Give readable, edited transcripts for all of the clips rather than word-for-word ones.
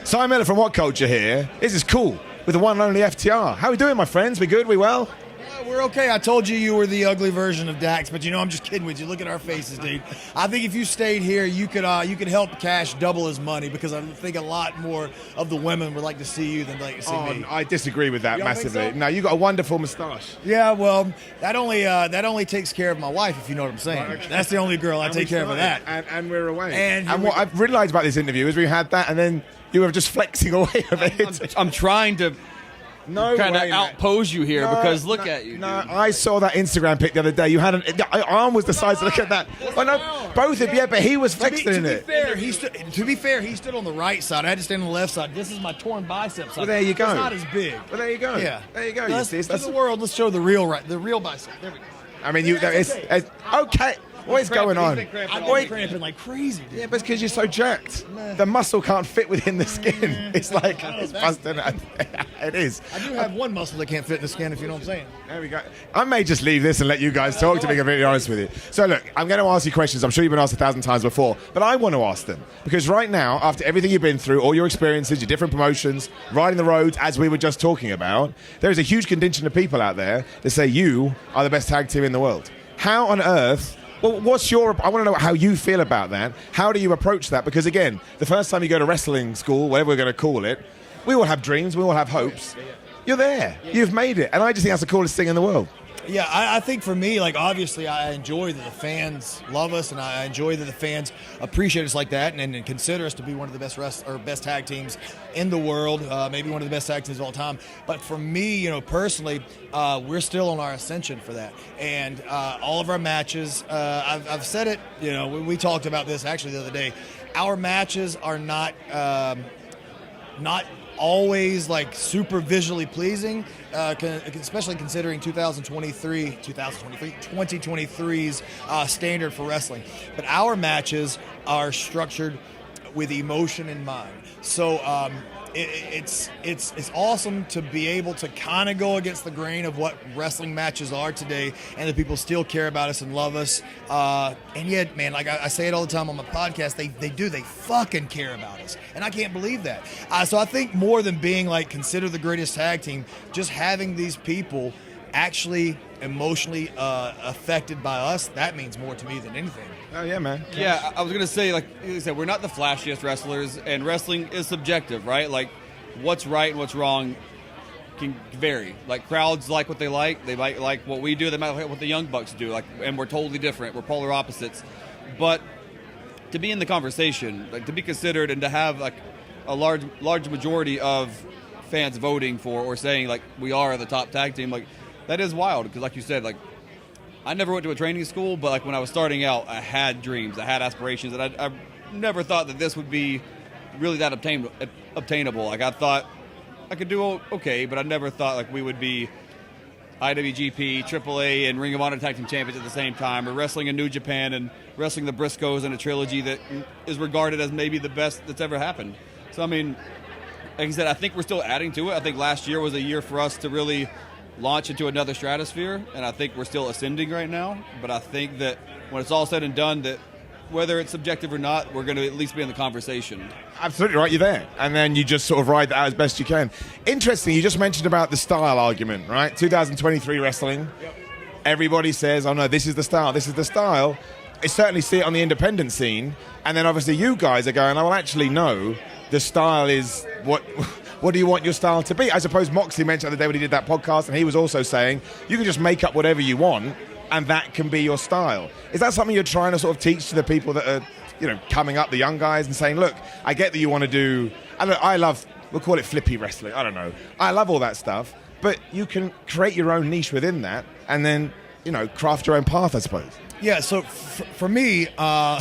Simon Miller from WhatCulture here. This is cool with the one and only FTR. How are we doing, my friends? We good? We well? We're okay. I told you were the ugly version of Dax, but I'm just kidding with you. Look at our faces, dude. I think if you stayed here, you could help Cash double his money, because I think a lot more of the women would like to see you than like to see me. I disagree with that massively. So? No, you got a wonderful moustache. Yeah, well, that only takes care of my wife, if you know what I'm saying. Right, okay. That's the only girl I take care of that. And we're away. And what I've realised about this interview is we had that, and then you were just flexing away a bit. I'm trying to kind of outpose you here, because look at you. No, dude. I saw that Instagram pic the other day. You had your arm was the size. Look at that. Oh no, both of you. Yeah, but he was flexing in it. To be fair, he stood on the right side. I had to stand on the left side. This is my torn bicep side. Well, there you go. It's not as big. Well, there you go. Yeah, there you go. Let's, to the world, let's show the real bicep. There we go. I mean, it's okay. What is going on? I'm cramping like crazy, dude. Yeah, but it's because you're so jacked. The muscle can't fit within the skin. It's like, it's busting. It is. I do have one muscle that can't fit in the skin, if you know what I'm saying. There we go. I may just leave this and let you guys talk, to be completely honest with you. So look, I'm going to ask you questions. I'm sure you've been asked 1,000 times before, but I want to ask them. Because right now, after everything you've been through, all your experiences, your different promotions, riding the roads, as we were just talking about, there is a huge contingent of people out there that say you are the best tag team in the world. How on earth... Well, I want to know how you feel about that. How do you approach that? Because, again, the first time you go to wrestling school, whatever we're going to call it, we all have dreams, we all have hopes. You're there. You've made it. And I just think that's the coolest thing in the world. Yeah, I think for me, like, obviously I enjoy that the fans love us, and I enjoy that the fans appreciate us like that and consider us to be one of the best tag teams in the world, maybe one of the best tag teams of all time. But for me, personally, we're still on our ascension for that. And all of our matches, I've said it, we talked about this actually the other day. Our matches are not always like super visually pleasing, especially considering 2023's standard for wrestling. But our matches are structured with emotion in mind. So it's awesome to be able to kind of go against the grain of what wrestling matches are today, and that people still care about us and love us. And yet, man, like I say it all the time on my podcast, they fucking care about us. And I can't believe that. So I think more than being like considered the greatest tag team, just having these people actually emotionally affected by us, that means more to me than anything. Oh, yeah, man. Yeah, I was going to say, like you said, we're not the flashiest wrestlers, and wrestling is subjective, right? Like, what's right and what's wrong can vary. Like, crowds like what they like. They might like what we do. They might like what the Young Bucks do. Like, and we're totally different. We're polar opposites. But to be in the conversation, like, to be considered and to have, like, a large majority of fans voting for or saying, like, we are the top tag team, like, that is wild. Because, like you said, like, I never went to a training school, but like when I was starting out, I had dreams, I had aspirations, and I never thought that this would be really that obtainable. Like, I thought I could do okay, but I never thought like we would be IWGP, AAA, and Ring of Honor Tag Team Champions at the same time, or wrestling in New Japan and wrestling the Briscoes in a trilogy that is regarded as maybe the best that's ever happened. So, I mean, like I said, I think we're still adding to it. I think last year was a year for us to really launch into another stratosphere, and I think we're still ascending right now. But I think that when it's all said and done, that whether it's subjective or not, we're going to at least be in the conversation. Absolutely right, you're there. And then you just sort of ride that out as best you can. Interesting, you just mentioned about the style argument, right? 2023 wrestling. Yep. Everybody says, oh no, this is the style, this is the style. I certainly see it on the independent scene. And then obviously you guys are going, oh, well, actually, no, the style is what do you want your style to be? I suppose Moxley mentioned the other day when he did that podcast, and he was also saying, you can just make up whatever you want, and that can be your style. Is that something you're trying to sort of teach to the people that are, coming up, the young guys, and saying, look, I get that you want to do, I love, we'll call it flippy wrestling, I don't know. I love all that stuff, but you can create your own niche within that, and then, craft your own path, I suppose. Yeah, so for me, on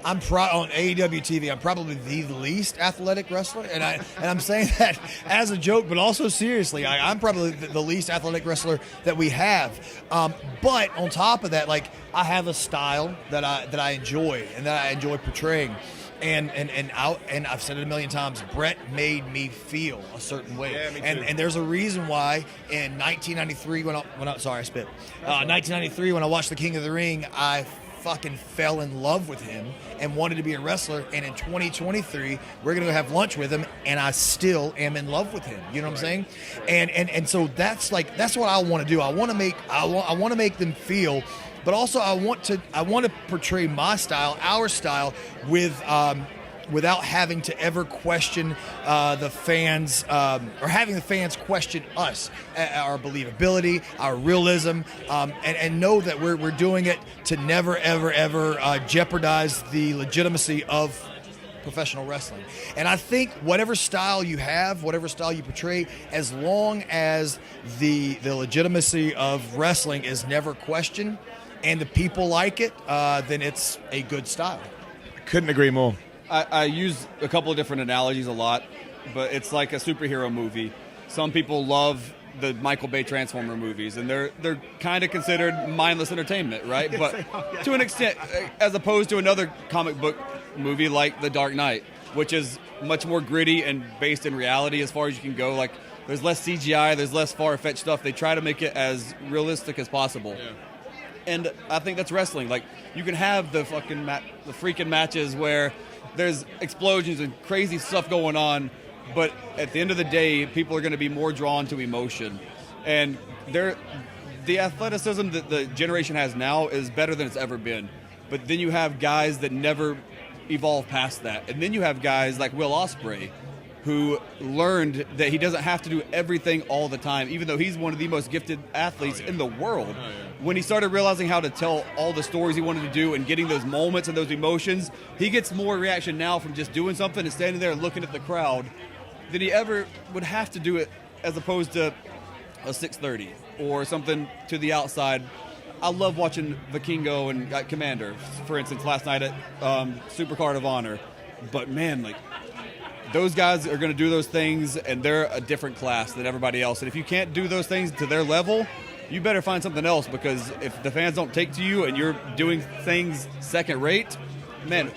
AEW TV, I'm probably the least athletic wrestler, and I'm saying that as a joke, but also seriously. I'm probably the least athletic wrestler that we have. But on top of that, like, I have a style that I enjoy and that I enjoy portraying. And I've said it a million times, Brett made me feel a certain way. Yeah, me too. And there's a reason why in 1993 1993 when I watched The King of the Ring, I fucking fell in love with him and wanted to be a wrestler. And in 2023, we're going to have lunch with him, and I still am in love with him. You know what I'm saying? And so that's what I want to do. I want to make them feel, but also I want to portray my style, our style, without having to ever question the fans, or having the fans question us, our believability, our realism, and know that we're doing it to never, ever, ever jeopardize the legitimacy of professional wrestling. And I think whatever style you have, whatever style you portray, as long as the legitimacy of wrestling is never questioned and the people like it, then it's a good style. Couldn't agree more. I use a couple of different analogies a lot, but it's like a superhero movie. Some people love the Michael Bay Transformer movies, and they're kind of considered mindless entertainment, right? But to an extent, as opposed to another comic book movie like The Dark Knight, which is much more gritty and based in reality as far as you can go. Like, there's less CGI, there's less far-fetched stuff. They try to make it as realistic as possible. Yeah. And I think that's wrestling. Like, you can have the freaking matches where there's explosions and crazy stuff going on, but at the end of the day, people are going to be more drawn to emotion. And the athleticism that the generation has now is better than it's ever been. But then you have guys that never evolve past that. And then you have guys like Will Ospreay, who learned that he doesn't have to do everything all the time, even though he's one of the most gifted athletes in the world. When he started realizing how to tell all the stories he wanted to do and getting those moments and those emotions, he gets more reaction now from just doing something and standing there and looking at the crowd than he ever would have to do it, as opposed to a 630 or something to the outside. I love watching Vikingo and Commander, for instance, last night at Supercard of Honor. But man, like, those guys are going to do those things, and they're a different class than everybody else. And if you can't do those things to their level, you better find something else, because if the fans don't take to you and you're doing things second rate, man.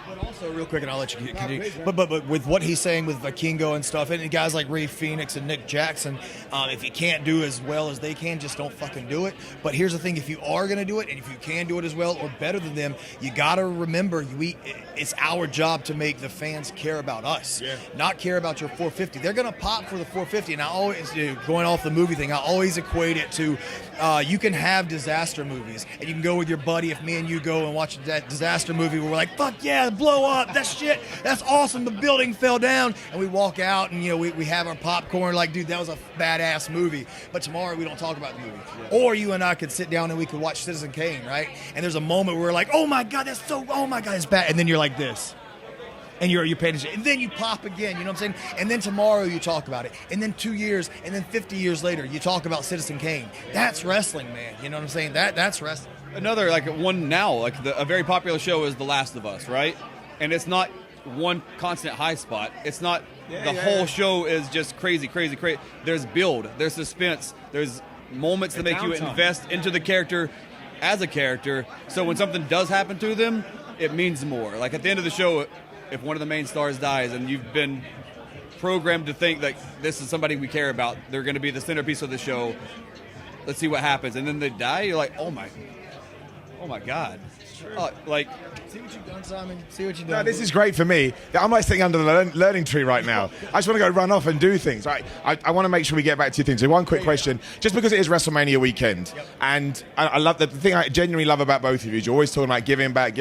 But also, real quick, and I'll let you continue. But with what he's saying with Vikingo and stuff, and guys like Ray Phoenix and Nick Jackson, if you can't do as well as they can, just don't fucking do it. But here's the thing: if you are going to do it, and if you can do it as well or better than them, you got to remember it's our job to make the fans care about us, not care about your 450. They're going to pop for the 450, and I always, going off the movie thing, I always equate it to you can have disaster movies, and you can go with your buddy. If me and you go and watch that disaster movie, where we're like, fuck yeah, blow up, that shit, that's awesome, the building fell down, and we walk out and we have our popcorn, like, dude, that was a badass movie. But tomorrow we don't talk about the movie. Or you and I could sit down and we could watch Citizen Kane, right? And there's a moment where we're like, oh my god, it's bad, and then you're like this. And you're paying attention. And then you pop again, you know what I'm saying? And then tomorrow you talk about it. And then 2 years, and then 50 years later, you talk about Citizen Kane. That's wrestling, man. You know what I'm saying? That's wrestling. Another, like, one now, like, a very popular show is The Last of Us, right? And it's not one constant high spot. It's not whole show is just crazy. There's build, there's suspense, there's moments that make you invest into the character as a character. So when something does happen to them, it means more. Like, at the end of the show, if one of the main stars dies and you've been programmed to think that this is somebody we care about, they're going to be the centerpiece of the show, let's see what happens, and then they die, you're like, oh my god. Like, see what you've done, Simon? See what you've done. No, this is great for me. I'm like sitting under the learning tree right now. I just want to go run off and do things. Right? I want to make sure we get back to your things. So one quick question, just because it is WrestleMania weekend, and I love the thing I genuinely love about both of you is you're always talking about giving back.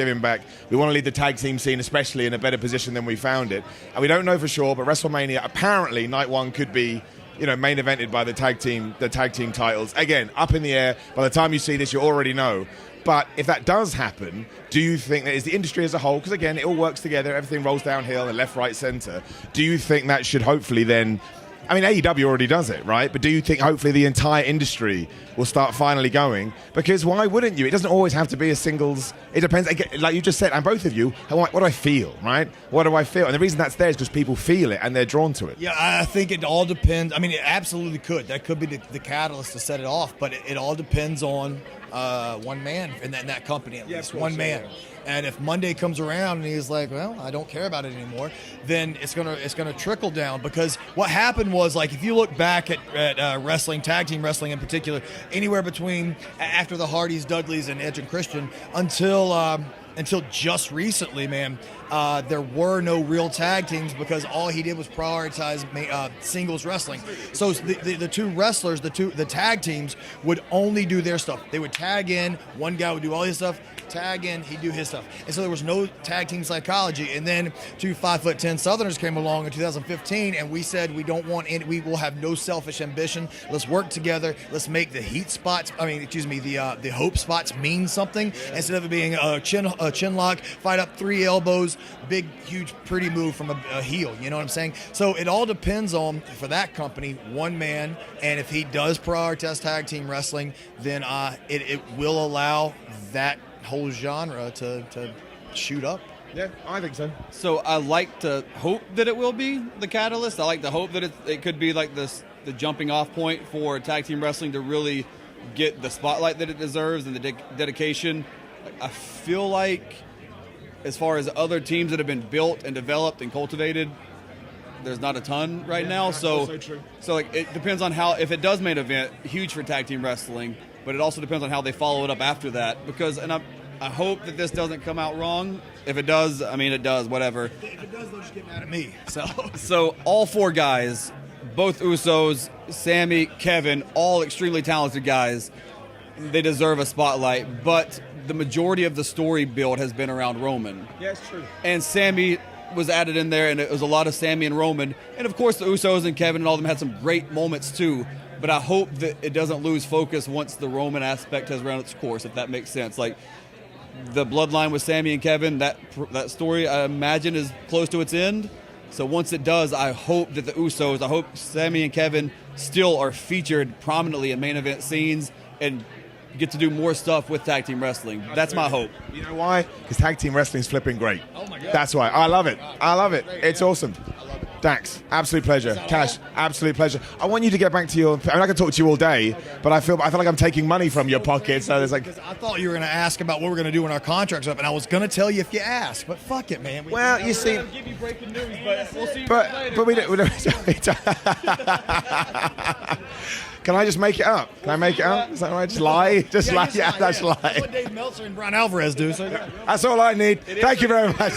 We want to leave the tag team scene, especially, in a better position than we found it. And we don't know for sure, but WrestleMania, apparently, night one could be, main evented by the tag team titles. Again, up in the air. By the time you see this, you already know. But if that does happen, do you think that is the industry as a whole, because again, it all works together, everything rolls downhill, and left, right, center, do you think that should hopefully then, I mean, AEW already does it, right? But do you think hopefully the entire industry will start finally going? Because why wouldn't you? It doesn't always have to be a singles. It depends, like you just said, and both of you, what do I feel, right? What do I feel? And the reason that's there is because people feel it and they're drawn to it. Yeah, I think it all depends. I mean, it absolutely could. That could be the catalyst to set it off, but it all depends on one man in that company, at least. One man. And if Monday comes around and he's like, well, I don't care about it anymore, then it's gonna trickle down. Because what happened was, like, if you look back at wrestling, tag team wrestling in particular, anywhere between after the Hardys, Dudleys, and Edge and Christian until just recently, man, there were no real tag teams because all he did was prioritize singles wrestling. So the two wrestlers, the tag teams would only do their stuff. They would tag in, one guy would do all his stuff, tag in, he'd do his stuff. And so there was no tag team psychology. And then two 5'10" Southerners came along in 2015, and we said we will have no selfish ambition. Let's work together. Let's make the the hope spots mean something instead of it being a chin lock, fight up 3 elbows, big, huge, pretty move from a heel. You know what I'm saying? So it all depends on, for that company, one man, and if he does prioritize tag team wrestling, then it will allow that whole genre to shoot up. Yeah, I think so. So I like to hope that it will be the catalyst. I like to hope that it could be like the jumping off point for tag team wrestling to really get the spotlight that it deserves and the dedication. I feel like, as far as other teams that have been built and developed and cultivated, there's not a ton right now. So like, it depends on how, if it does main event, huge for tag team wrestling, but it also depends on how they follow it up after that. Because, and I hope that this doesn't come out wrong. If it does, I mean, it does, whatever. If it does, they'll just get mad at me. So all 4 guys, both Usos, Sammy, Kevin, all extremely talented guys, they deserve a spotlight. But the majority of the story build has been around Roman. Yeah, it's true. And Sammy was added in there, and it was a lot of Sammy and Roman. And, of course, the Usos and Kevin and all of them had some great moments, too. But I hope that it doesn't lose focus once the Roman aspect has run its course, if that makes sense. Like, the bloodline with Sammy and Kevin, that story, I imagine, is close to its end. So once it does, I hope that the Usos, I hope Sammy and Kevin still are featured prominently in main event scenes and get to do more stuff with tag team wrestling. That's my hope. You know why? Because tag team wrestling's flipping great. Oh my God. That's why. I love it. I love it. It's awesome. Dax, absolute pleasure. Cash, absolute pleasure. I want you to get back to your. I mean, I can talk to you all day, but I feel like I'm taking money from your pocket. So there's like. Because I thought you were going to ask about what we're going to do when our contract's up, and I was going to tell you if you asked, but fuck it, man. Well, you see. Give you breaking news, but we'll see. But we don't. Can I just make it up? Can I make it up? Is that right? Just lie? Just lie? Yeah, that's lie. That's what Dave Meltzer and Brian Alvarez do. So That's all I need. Thank you very much.